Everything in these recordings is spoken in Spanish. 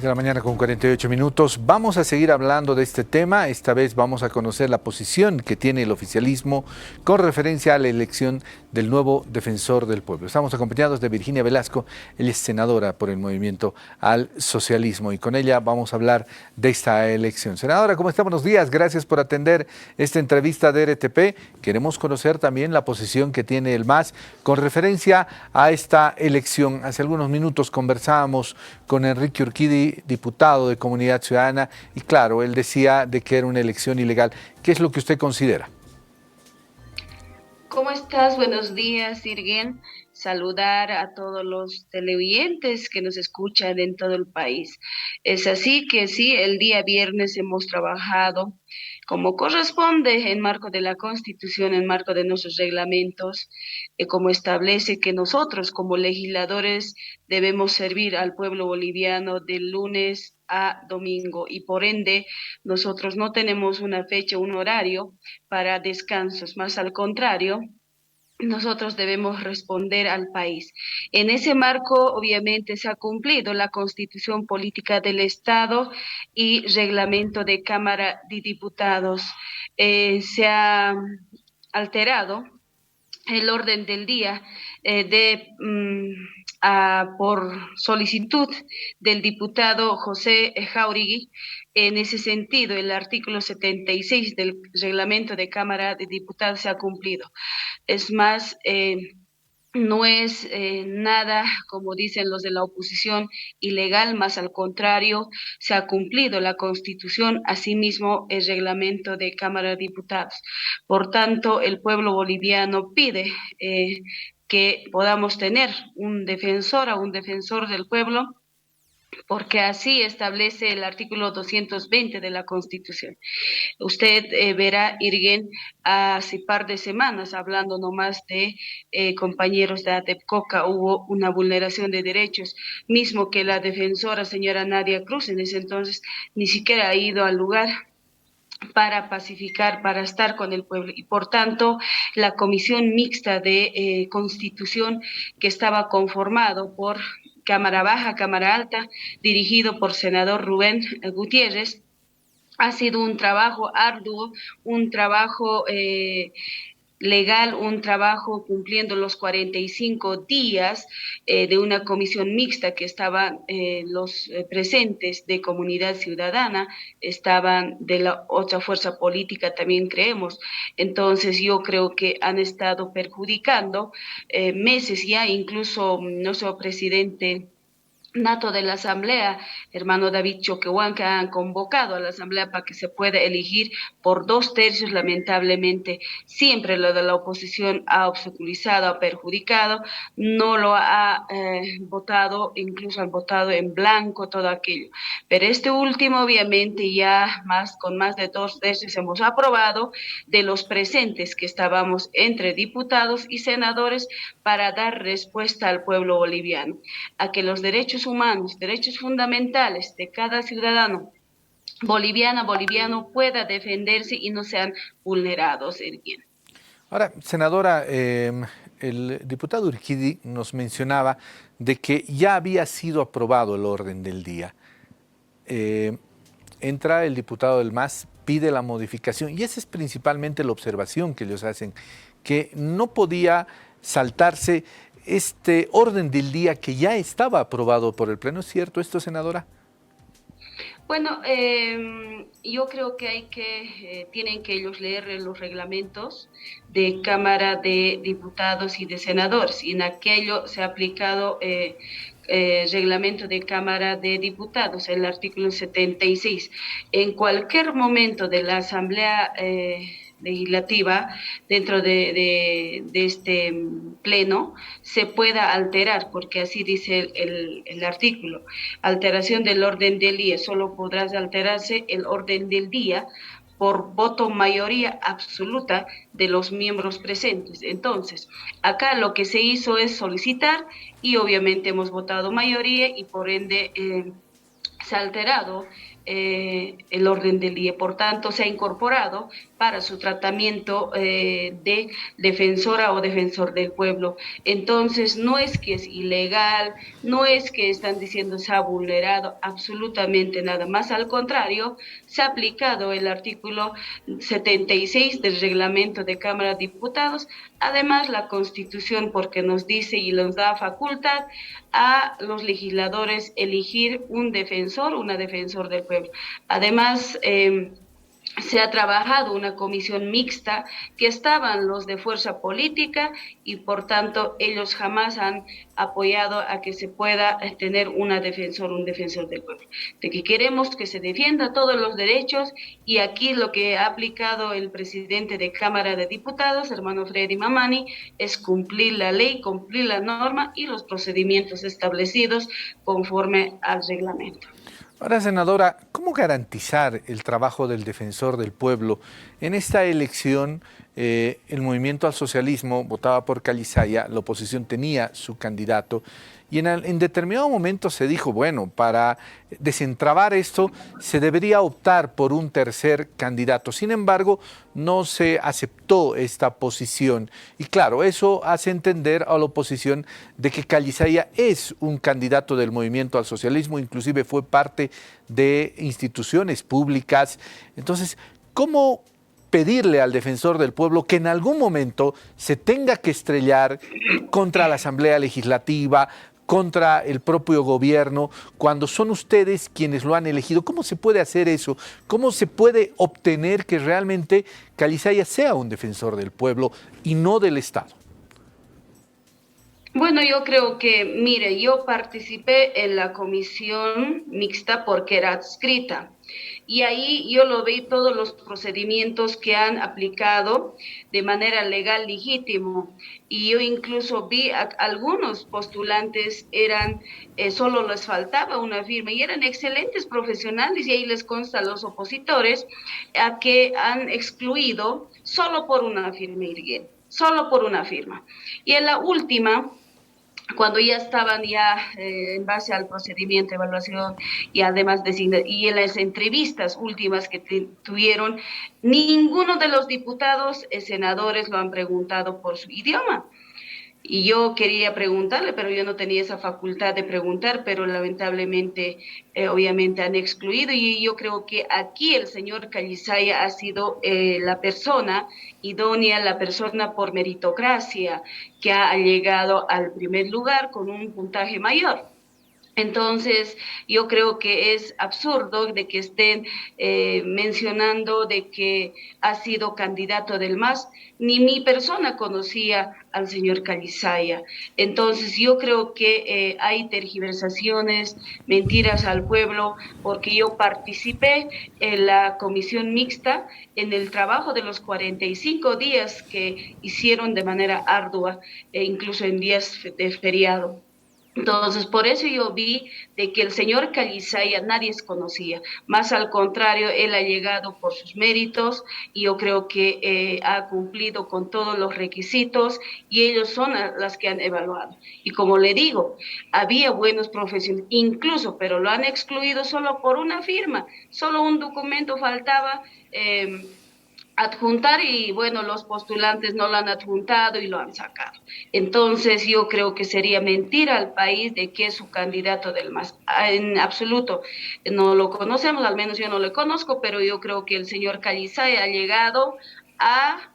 de la mañana con 48 minutos. Vamos a seguir hablando de este tema. Esta vez vamos a conocer la posición que tiene el oficialismo con referencia a la elección del nuevo defensor del pueblo. Estamos acompañados de Virginia Velasco, ella es senadora por el Movimiento al Socialismo y con ella vamos a hablar de esta elección. Senadora, ¿cómo está? Buenos días. Gracias por atender esta entrevista de RTP. Queremos conocer también la posición que tiene el MAS con referencia a esta elección. Hace algunos minutos conversábamos con Enrique Urquidi, diputado de Comunidad Ciudadana, y claro, él decía de que era una elección ilegal. ¿Qué es lo que usted considera? ¿Cómo estás? Buenos días, Irgen. Saludar a todos los televidentes que nos escuchan en todo el país. Es así que sí, el día viernes hemos trabajado como corresponde en marco de la Constitución, en marco de nuestros reglamentos, como establece que nosotros como legisladores debemos servir al pueblo boliviano de lunes a domingo y por ende nosotros no tenemos una fecha, un horario para descansos, más al contrario, nosotros debemos responder al país. En ese marco, obviamente, se ha cumplido la Constitución Política del Estado y Reglamento de Cámara de Diputados. Se ha alterado el orden del día por solicitud del diputado José Jauregui. En ese sentido, el artículo 76 del reglamento de Cámara de Diputados se ha cumplido. Es más, no es nada, como dicen los de la oposición, ilegal, más al contrario, se ha cumplido la Constitución, asimismo el reglamento de Cámara de Diputados. Por tanto, el pueblo boliviano pide que podamos tener un defensor del pueblo, porque así establece el artículo 220 de la Constitución. Usted verá, Irgen, hace par de semanas, hablando nomás de compañeros de ATEPCOCA, hubo una vulneración de derechos, mismo que la defensora, señora Nadia Cruz, en ese entonces ni siquiera ha ido al lugar para pacificar, para estar con el pueblo. Y por tanto, la comisión mixta de Constitución, que estaba conformado por Cámara Baja, Cámara Alta, dirigido por senador Rubén Gutiérrez, ha sido un trabajo arduo, un trabajo legal, un trabajo cumpliendo los 45 días de una comisión mixta que estaban los presentes de Comunidad Ciudadana, estaban de la otra fuerza política también creemos. Entonces yo creo que han estado perjudicando meses ya, incluso nuestro presidente nato de la Asamblea, hermano David Choquehuanca, han convocado a la Asamblea para que se pueda elegir por 2/3, lamentablemente. Siempre lo de la oposición ha obstaculizado, ha perjudicado, no lo ha votado, incluso han votado en blanco todo aquello. Pero este último, obviamente, ya con más de 2/3 hemos aprobado de los presentes que estábamos entre diputados y senadores para dar respuesta al pueblo boliviano, a que los derechos humanos, derechos fundamentales de cada ciudadano boliviano pueda defenderse y no sean vulnerados, Erguien. Ahora, senadora, el diputado Urquidi nos mencionaba de que ya había sido aprobado el orden del día. Entra el diputado del MAS, pide la modificación y esa es principalmente la observación que ellos hacen, que no podía saltarse este orden del día que ya estaba aprobado por el Pleno. ¿Es cierto esto, senadora? Bueno, yo creo que tienen que ellos leer los reglamentos de Cámara de Diputados y de Senadores, y en aquello se ha aplicado reglamento de Cámara de Diputados, el artículo 76. En cualquier momento de la Asamblea legislativa, dentro de este pleno, se pueda alterar, porque así dice el artículo. Alteración del orden del día, solo podrá alterarse el orden del día por voto mayoría absoluta de los miembros presentes. Entonces, acá lo que se hizo es solicitar y obviamente hemos votado mayoría y por ende se ha alterado el orden del día. Por tanto, se ha incorporado para su tratamiento de defensora o defensor del pueblo. Entonces, no es que es ilegal, no es que están diciendo se ha vulnerado absolutamente nada más, al contrario, se ha aplicado el artículo 76 del reglamento de Cámara de Diputados, además la Constitución, porque nos dice y nos da facultad a los legisladores elegir un defensor, una defensor del pueblo. Además, se ha trabajado una comisión mixta que estaban los de fuerza política y por tanto ellos jamás han apoyado a que se pueda tener un defensor del pueblo. De que queremos que se defienda todos los derechos y aquí lo que ha aplicado el presidente de Cámara de Diputados, hermano Freddy Mamani, es cumplir la ley, cumplir la norma y los procedimientos establecidos conforme al reglamento. Ahora, senadora, ¿cómo garantizar el trabajo del defensor del pueblo? En esta elección, el movimiento al socialismo votaba por Calizaya, la oposición tenía su candidato, y en determinado momento se dijo, bueno, para desentrabar esto se debería optar por un tercer candidato. Sin embargo, no se aceptó esta posición. Y claro, eso hace entender a la oposición de que Calizaya es un candidato del movimiento al socialismo, inclusive fue parte de instituciones públicas. Entonces, ¿cómo pedirle al defensor del pueblo que en algún momento se tenga que estrellar contra la Asamblea Legislativa, contra el propio gobierno, cuando son ustedes quienes lo han elegido? ¿Cómo se puede hacer eso? ¿Cómo se puede obtener que realmente Calizaya sea un defensor del pueblo y no del Estado? Bueno, yo creo que, mire, yo participé en la comisión mixta porque era adscrita y ahí yo lo vi todos los procedimientos que han aplicado de manera legal, legítimo, y yo incluso vi a algunos postulantes solo les faltaba una firma y eran excelentes profesionales y ahí les consta a los opositores a que han excluido solo por una firma, Irguén, solo por una firma. Y en la última, cuando ya estaban en base al procedimiento de evaluación y además y en las entrevistas últimas que tuvieron, ninguno de los diputados, senadores lo han preguntado por su idioma. Y yo quería preguntarle, pero yo no tenía esa facultad de preguntar, pero lamentablemente, obviamente han excluido. Y yo creo que aquí el señor Calizaya ha sido la persona idónea, la persona por meritocracia, que ha llegado al primer lugar con un puntaje mayor. Entonces, yo creo que es absurdo de que estén mencionando de que ha sido candidato del MAS. Ni mi persona conocía al señor Calizaya. Entonces, yo creo que hay tergiversaciones, mentiras al pueblo, porque yo participé en la comisión mixta en el trabajo de los 45 días que hicieron de manera ardua, e incluso en días de feriado. Entonces, por eso yo vi de que el señor Calizaya nadie conocía, más al contrario, él ha llegado por sus méritos y yo creo que ha cumplido con todos los requisitos y ellos son las que han evaluado. Y como le digo, había buenos profesionales, incluso, pero lo han excluido solo por una firma, solo un documento faltaba. Adjuntar y bueno, los postulantes no lo han adjuntado y lo han sacado. Entonces yo creo que sería mentira al país de que es su candidato del MAS. En absoluto, no lo conocemos, al menos yo no lo conozco, pero yo creo que el señor Calizaya ha llegado a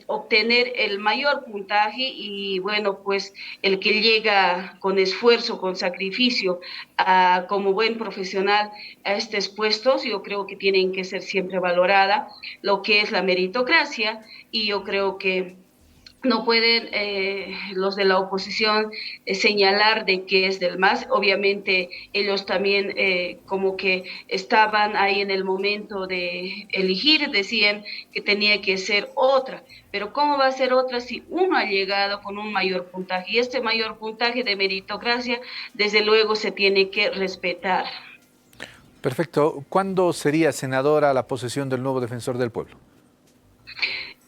obtener el mayor puntaje y bueno, pues el que llega con esfuerzo, con sacrificio, como buen profesional a estos puestos, yo creo que tienen que ser siempre valorada lo que es la meritocracia y yo creo que no pueden los de la oposición señalar de que es del MAS. Obviamente ellos también como que estaban ahí en el momento de elegir, decían que tenía que ser otra. Pero ¿cómo va a ser otra si uno ha llegado con un mayor puntaje? Y este mayor puntaje de meritocracia, desde luego, se tiene que respetar. Perfecto. ¿Cuándo sería, senadora, la posesión del nuevo defensor del pueblo?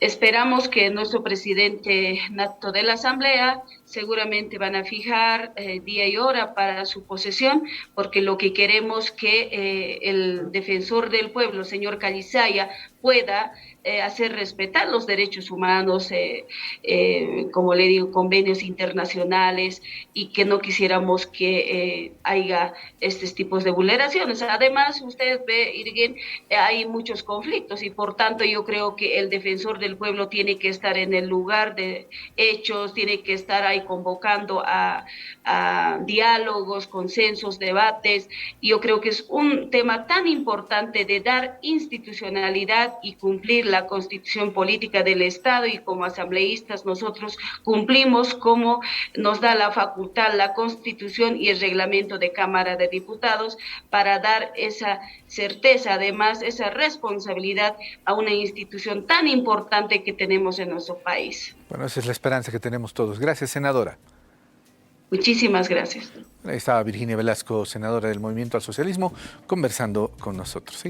Esperamos que nuestro presidente nato de la Asamblea seguramente van a fijar día y hora para su posesión, porque lo que queremos que el defensor del pueblo, señor Calizaya, pueda hacer respetar los derechos humanos, como le digo, convenios internacionales, y que no quisiéramos que haya estos tipos de vulneraciones. Además, usted ve, Irguén, hay muchos conflictos y por tanto yo creo que el defensor del pueblo tiene que estar en el lugar de hechos, tiene que estar ahí convocando a diálogos, consensos, debates. Y yo creo que es un tema tan importante de dar institucionalidad y cumplir la constitución política del Estado, y como asambleístas nosotros cumplimos como nos da la facultad la constitución y el reglamento de Cámara de Diputados, para dar esa certeza, además esa responsabilidad a una institución tan importante que tenemos en nuestro país. Bueno, esa es la esperanza que tenemos todos. Gracias, senadora. Muchísimas gracias. Ahí estaba Virginia Velasco, senadora del Movimiento al Socialismo, conversando con nosotros.